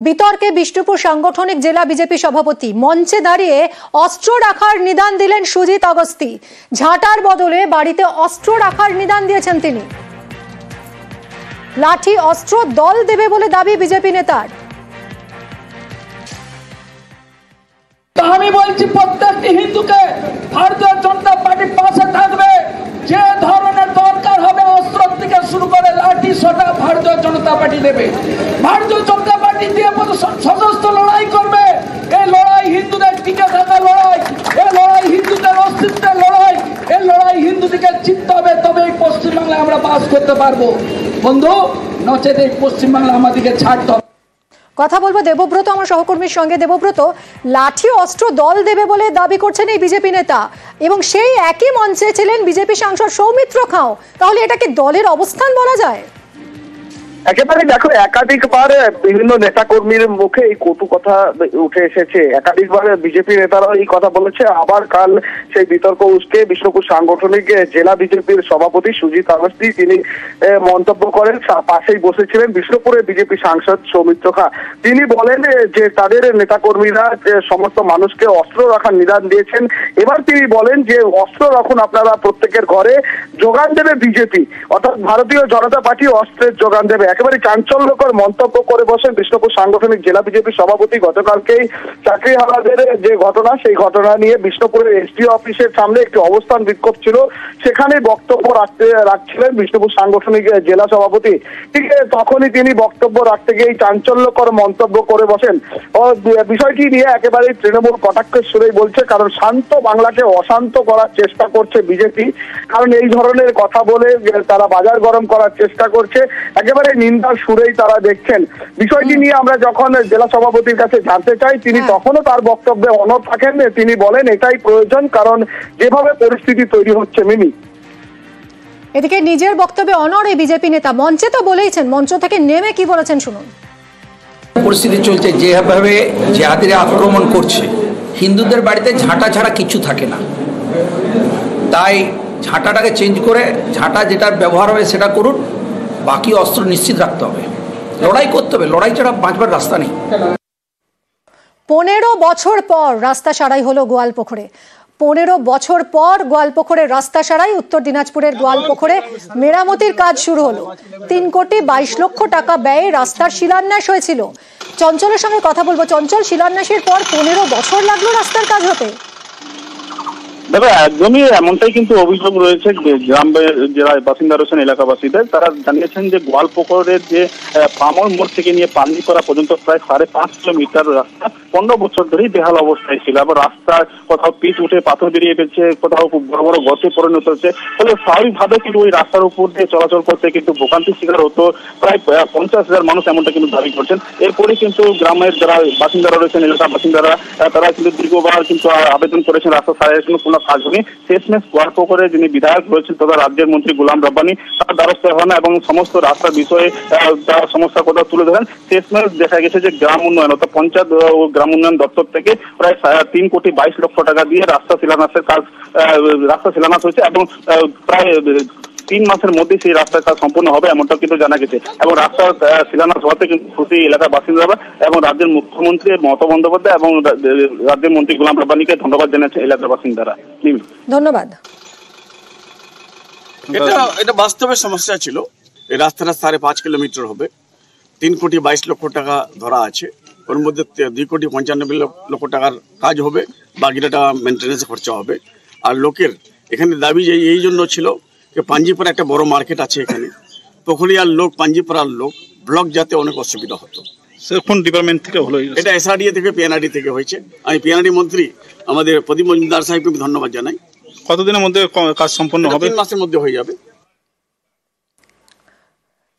বিতর্কে বিষ্ণুপুর সাংগঠনিক জেলা বিজেপি সভাপতি মঞ্চে দাঁড়িয়ে অস্ত্র রাখার নিদান দিলেন সুজিত অগস্তি। ঝাঁটার বদলে বাড়িতে অস্ত্র রাখার নিদান দিয়েছেন তিনি। লাঠি অস্ত্র দল দেবে বলে দাবি বিজেপি নেতার। আমি বলছি প্রত্যেকটি হিন্দুকে ভারতীয় জনতা পার্টির পাশে থাকবে। যে ধরনের দরকার হবে অস্ত্র থেকে শুরু করে লাঠি সোটা ভারতীয় জনতা পার্টি দেবে। ভারতীয় জনতা পার্টি দিয়ে সশস্ত্র লড়াই করবে। এই লড়াই হিন্দুদের টিকে থাকা লড়াই, এই লড়াই হিন্দুদের অস্তিত্বের লড়াই, এই লড়াই হিন্দুদেরকে জিততে হবে, তবে এই পশ্চিমবাংলায় আমরা বাস করতে পারবো বন্ধু, নচেত এই পশ্চিমবাংলা আমাদেরকে ছাড়তে হবে। কথা বলবো দেবব্রত আমার সহকর্মীর সঙ্গে। দেবব্রত, লাঠি অস্ত্র দল দেবে বলে দাবি করছেন এই বিজেপি নেতা, এবং সেই একই মঞ্চে ছিলেন বিজেপি সাংসদ সৌমিত্র খাও। তাহলে এটাকে দলের অবস্থান বলা যায়? একেবারে দেখো, একাধিকবার বিভিন্ন নেতা কর্মীর মুখে এই কটু কথা উঠে এসেছে। একাধিকবার বিজেপি নেতারাও এই কথা বলেছে। আবার কাল সেই বিতর্ক উস্কে বিষ্ণুপুর সাংগঠনিক জেলা বিজেপির সভাপতি সুজিত অগস্তি তিনি মন্তব্য করেন। পাশেই বসেছিলেন বিষ্ণুপুরের বিজেপি সাংসদ সৌমিত্র খা। তিনি বলেন যে তাদের নেতা কর্মীরা সমস্ত মানুষকে অস্ত্র রাখার নিদান দিয়েছেন। এবার তিনি বলেন যে অস্ত্র রাখুন আপনারা, প্রত্যেকের ঘরে যোগান দেবে বিজেপি, অর্থাৎ ভারতীয় জনতা পার্টি অস্ত্রের যোগান দেবে। একেবারে চাঞ্চল্যকর মন্তব্য করে বসেন বিষ্ণুপুর সাংগঠনিক জেলা বিজেপি সভাপতি। গতকালকেই চাকরিহারাদের যে ঘটনা, সেই ঘটনা নিয়ে বিষ্ণুপুরের এসডিও অফিসের সামনে একটি অবস্থান বিক্ষোভ ছিল, সেখানে বক্তব্য রাখছিলেন বিষ্ণুপুর সাংগঠনিক জেলা সভাপতি। ঠিক তখনই তিনি বক্তব্য রাখতে গিয়ে চাঞ্চল্যকর মন্তব্য করে বসেন। বিষয়টি নিয়ে একেবারে তৃণমূল কটাক্ষের সুরেই বলছে, কারণ শান্ত বাংলাকে অশান্ত করার চেষ্টা করছে বিজেপি। কারণ এই ধরনের কথা বলে তারা বাজার গরম করার চেষ্টা করছে, একেবারে নিন্দার সুরেই তারা দেখছেন। বিষয়টি নিয়ে আমরা যখন জেলা সভাপতির কাছে জানতে চাই, তিনি তখনও তার বক্তব্যে অনড় থাকেন। তিনি বলেন এটাই প্রয়োজন, কারণ যেভাবে পরিস্থিতি তৈরি হচ্ছে। মিমি, এদিকে নিজের বক্তব্যে অনড় এই বিজেপি নেতা মঞ্চে তো বলেইছেন, মঞ্চ থেকে নেমে কি বলেছেন শুনুন। পরিস্থিতি চলছে, যেভাবে জিহাদিরা আক্রমণ করছে, হিন্দুদের বাড়িতে ঝাঁটা ছাড়া কিছু থাকে না। তাই ঝাঁটাটাকে চেঞ্জ করে ঝাঁটা যেটার ব্যবহার হবে সেটা করুন, বাকি অস্ত্র নিশ্চিত রাখতে হবে। লড়াই করতে হবে, লড়াই ছাড়া বাঁচবার রাস্তা নেই। 15 বছর পর রাস্তা সারাই হলো গোয়ালপুকুরে। 15 বছর পর গোয়ালপুকুরের রাস্তা সারাই। উত্তর দিনাজপুরের গোয়ালপুকুরে মেরামতির কাজ শুরু হলো। 3 কোটি 22 লক্ষ টাকা ব্যয়ে রাস্তার শিলান্যাস হয়েছিল। চঞ্চলের সঙ্গে কথা বলবো। চঞ্চল, শিলান্যাসের পর 15 বছর লাগলো রাস্তার কাজ হতে। দেখো, একদমই এমনটাই কিন্তু অভিযোগ রয়েছে গ্রামের যারা বাসিন্দা রয়েছেন, এলাকাবাসীদের। তারা জানিয়েছেন যে গোয়ালপুকুরের যে পামর মোড় থেকে নিয়ে পান্ডিপাড়া পর্যন্ত প্রায় 5.5 কিলোমিটার রাস্তা 15 বছর ধরেই বেহাল অবস্থায় ছিল। আবার রাস্তার কোথাও পিচ উঠে পাথর বেরিয়ে গেছে, কোথাও খুব বড় বড় গর্তে পরিণত হচ্ছে। ফলে স্বাভাবিকভাবে কিন্তু ওই রাস্তার উপর দিয়ে চলাচল করতে কিন্তু ভোগান্তির শিকার হতো প্রায় 50,000 মানুষ, এমনটা কিন্তু দাবি করছেন। এরপরে কিন্তু গ্রামের যারা বাসিন্দারা রয়েছেন, এলাকার বাসিন্দারা, তারা কিন্তু দীর্ঘবার কিন্তু আবেদন করেছেন রাস্তা সারাইয়ের জন্য। কোনো কাজ হয়নি। শেষমেশ গোয়ালপুকুরে যিনি বিধায়ক রয়েছেন তথা রাজ্যের মন্ত্রী গোলাম রব্বানী, তার দ্বারস্থ হন এবং সমস্ত রাস্তার বিষয়ে যারা সমস্যার কথা তুলে ধরেন। শেষমেশ দেখা গেছে যে গ্রাম উন্নয়ন অর্থাৎ পঞ্চায়েত ও গ্রাম উন্নয়ন দপ্তর থেকে প্রায় 3 কোটি 22 লক্ষ টাকা দিয়ে রাস্তা শিলান্যাস হয়েছে এবং প্রায় 3 মাসের মধ্যে সেই রাস্তার কাজ সম্পূর্ণ হবে, এমনটা কিন্তু জানা গেছে। এবং রাস্তার শিলান্যাস হওয়াতে কিন্তু খুশি এলাকার বাসিন্দারা এবং রাজ্যের মুখ্যমন্ত্রী মমতা বন্দ্যোপাধ্যায় এবং রাজ্যের মন্ত্রী গোলাম রব্বানীকে ধন্যবাদ জানিয়েছে এলাকার বাসিন্দারা। ধন্যবাদ। এটা বাস্তবে সমস্যা ছিল। এই রাস্তাটা 5.5 কিলোমিটার হবে, 3 কোটি 22 লক্ষ টাকা ধরা আছে। ওর মধ্যে 2 কোটি 95 লক্ষ টাকার কাজ হবে, বাকি টাকা মেনটেন্যান্স খরচা হবে। আর লোকের এখানে দাবি যে এই জন্য ছিল যে পাঞ্জিপাড়া একটা বড় মার্কেট আছে এখানে, পুকুরিয়ার লোক, পাঞ্জিপাড়ার লোক, ব্লক যাতে অনেক অসুবিধা হতো। কোন ডিপার্টমেন্ট থেকে হলো এটা? এসআরডিএ থেকে, পিএনআরডি থেকে হয়েছে। আমি পিএনআরডি মন্ত্রী আমাদের প্রদীপ মজুমদার সাহেবকে ধন্যবাদ জানাই। কতদিনের মধ্যে কাজ সম্পন্ন হবে? 3 মাসের মধ্যে হয়ে যাবে।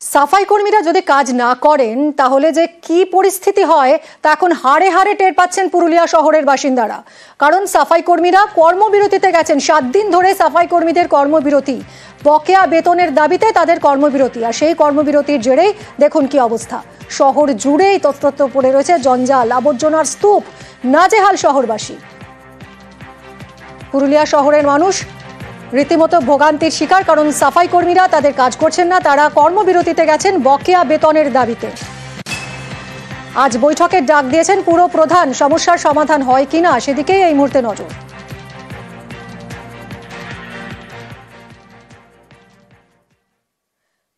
সাফাই কর্মীরা যদি কাজ না করেন তাহলে যে কি পরিস্থিতি হয় তা এখন হাড়ে হাড়ে টের পাচ্ছেন পুরুলিয়া শহরের বাসিন্দারা। কারণ সাফাই কর্মীরা কর্মবিরতিতে গেছেন। 7 দিন ধরে সাফাই কর্মীদের কর্মবিরতি, বকেয়া বেতনের দাবিতে তাদের কর্মবিরতি। আর সেই কর্মবিরতির জেরেই দেখুন কি অবস্থা। শহর জুড়েই তত্ত্ব পড়ে রয়েছে জঞ্জাল, আবর্জনার স্তূপ। নাজেহাল শহরবাসী। পুরুলিয়া শহরের মানুষ রীতিমতো ভোগান্তির শিকার, কারণ সাফাই কর্মীরা তাদের কাজ করছেন না, তারা কর্মবিরতিতে গেছেন বকেয়া বেতনের দাবিতে। আজ বৈঠকের ডাক দিয়েছেন পুর প্রধান। সমস্যার সমাধান হয় কিনা সেদিকেই এই মুহূর্তে নজর।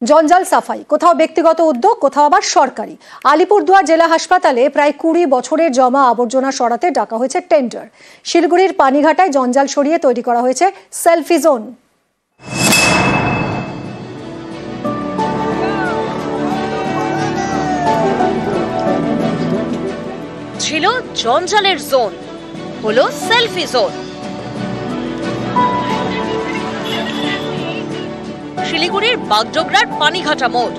জঞ্জাল সাফাই, কোথাও ব্যক্তিগত উদ্যোগ, কোথাও আবার সরকারি। আলিপুরদুয়ার জেলা হাসপাতালে প্রায় 20 বছরের জমা আবর্জনা সরাতে ডাকা হয়েছে টেন্ডার। শিলিগুড়ির পানিঘাটায় জঞ্জাল সরিয়ে তৈরি করা হয়েছে সেলফি জোন। ছিল জঞ্জালের জোন, হলো সেলফি জোন। শিলিগুড়ির বাগডোগরার পানিঘাটা মোড়,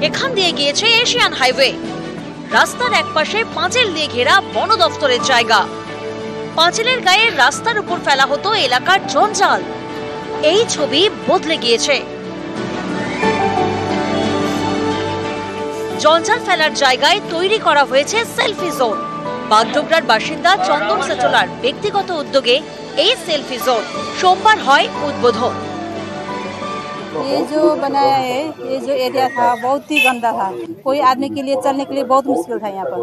এখান দিয়ে গিয়েছে এশিয়ান হাইওয়ে। রাস্তার একপাশে পাঁচিল দিয়ে ঘেরা বন দফতরের জায়গা। পাঁচিলের গায়ে রাস্তার উপর ফেলা হতো এলাকার জঞ্জাল। এই ছবি বদলে গিয়েছে। জঞ্জাল ফেলার জায়গায় তৈরি করা হয়েছে সেলফি জোন। বাগডোগরার বাসিন্দা চন্দন সেচলার ব্যক্তিগত উদ্যোগে এই সেলফি জোন সোমবার হয় উদ্বোধন। ये जो बनाया है, ये जो एरिया था बहुत ही गंदा था। कोई आदमी के लिए चलने के लिए बहुत मुश्किल था यहाँ पर।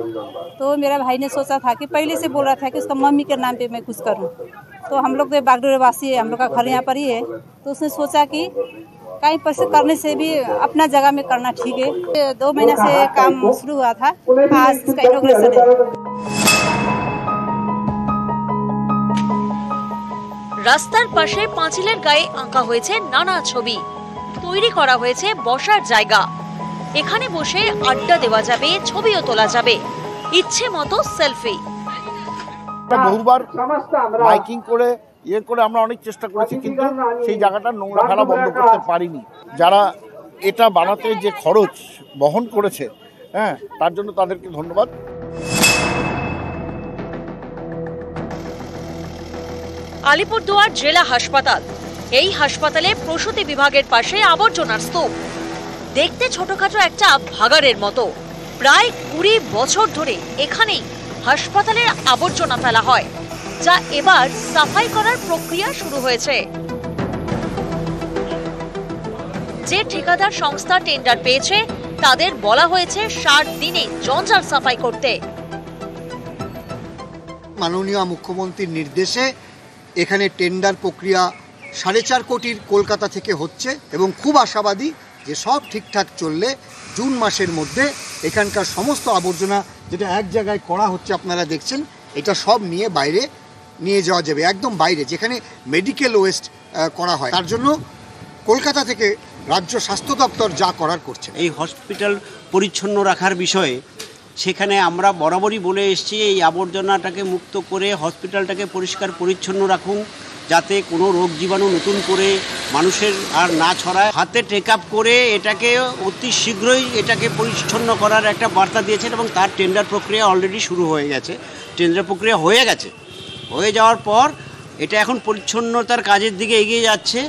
तो मेरा भाई ने सोचा था कि पहले से बोल रहा था कि उसका मम्मी के नाम पे मैं कुछ करूँ। तो हम लोग तो बागडोगरा वासी है, हम लोग का घर यहाँ पर ही है। तो उसने सोचा कि कहीं पर से करने से भी अपना जगह में करना ठीक है। 2 महीने से काम शुरू हुआ था, आज इसका इनॉग्रेशन है। রাস্তার পাশে পাঁচিলের গায়ে আঁকা হয়েছে নানা ছবি। তৈরি করা হয়েছে বসার জায়গা। এখানে বসে আড্ডা দেওয়া যাবে, ছবিও তোলা যাবে, ইচ্ছে মতো সেলফি। বহুবার মাইকিং করে করে আমরা অনেক চেষ্টা করেছি, কিন্তু সেই জায়গাটা নোংরা ফেলা বন্ধ করতে পারিনি। যারা এটা বানাতে যে খরচ বহন করেছে, তার জন্য তাদেরকে ধন্যবাদ। আলিপুরদুয়ার জেলা হাসপাতাল, এই হাসপাতালে প্রসূতি বিভাগের পাশে আবর্জনার স্তূপ। দেখতে ছোটখাটো একটা ভাগাড়ের মতো। প্রায় 20 বছর ধরে এখানেই হাসপাতালের আবর্জনা ফেলা হয়, যা এবার সাফাই করার প্রক্রিয়া শুরু হয়েছে। যে ঠিকাদার সংস্থা টেন্ডার পেয়েছে তাদের বলা হয়েছে 60 দিনে জঞ্জাল সাফাই করতে। মাননীয় মুখ্যমন্ত্রীর নির্দেশে এখানে টেন্ডার প্রক্রিয়া 4.5 কোটির কলকাতা থেকে হচ্ছে এবং খুব আশাবাদী যে সব ঠিকঠাক চললে জুন মাসের মধ্যে এখানকার সমস্ত আবর্জনা যেটা এক জায়গায় করা হচ্ছে আপনারা দেখছেন, এটা সব নিয়ে বাইরে নিয়ে যাওয়া যাবে, একদম বাইরে যেখানে মেডিকেল ওয়েস্ট করা হয়। তার জন্য কলকাতা থেকে রাজ্য স্বাস্থ্য দপ্তর যা করার করছে। এই হসপিটাল পরিচ্ছন্ন রাখার বিষয়ে সেখানে আমরা বরাবরই বলে এসেছি, এই আবর্জনাটাকে মুক্ত করে হসপিটালটাকে পরিষ্কার পরিচ্ছন্ন রাখুন, যাতে কোনো রোগ জীবাণু নতুন করে মানুষের আর না ছড়ায়। হাতে টেক আপ করে এটাকে অতি শীঘ্রই এটাকে পরিচ্ছন্ন করার একটা বার্তা দিয়েছেন এবং তার টেন্ডার প্রক্রিয়া অলরেডি শুরু হয়ে গেছে। টেন্ডার প্রক্রিয়া হয়ে গেছে, হয়ে যাওয়ার পর এটা এখন পরিচ্ছন্নতার কাজের দিকে এগিয়ে যাচ্ছে।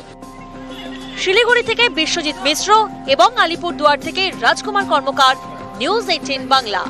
শিলিগুড়ি থেকে বিশ্বজিৎ মিশ্র এবং আলিপুরদুয়ার থেকে রাজকুমার কর্মকার, নিউজ 18 বাংলা।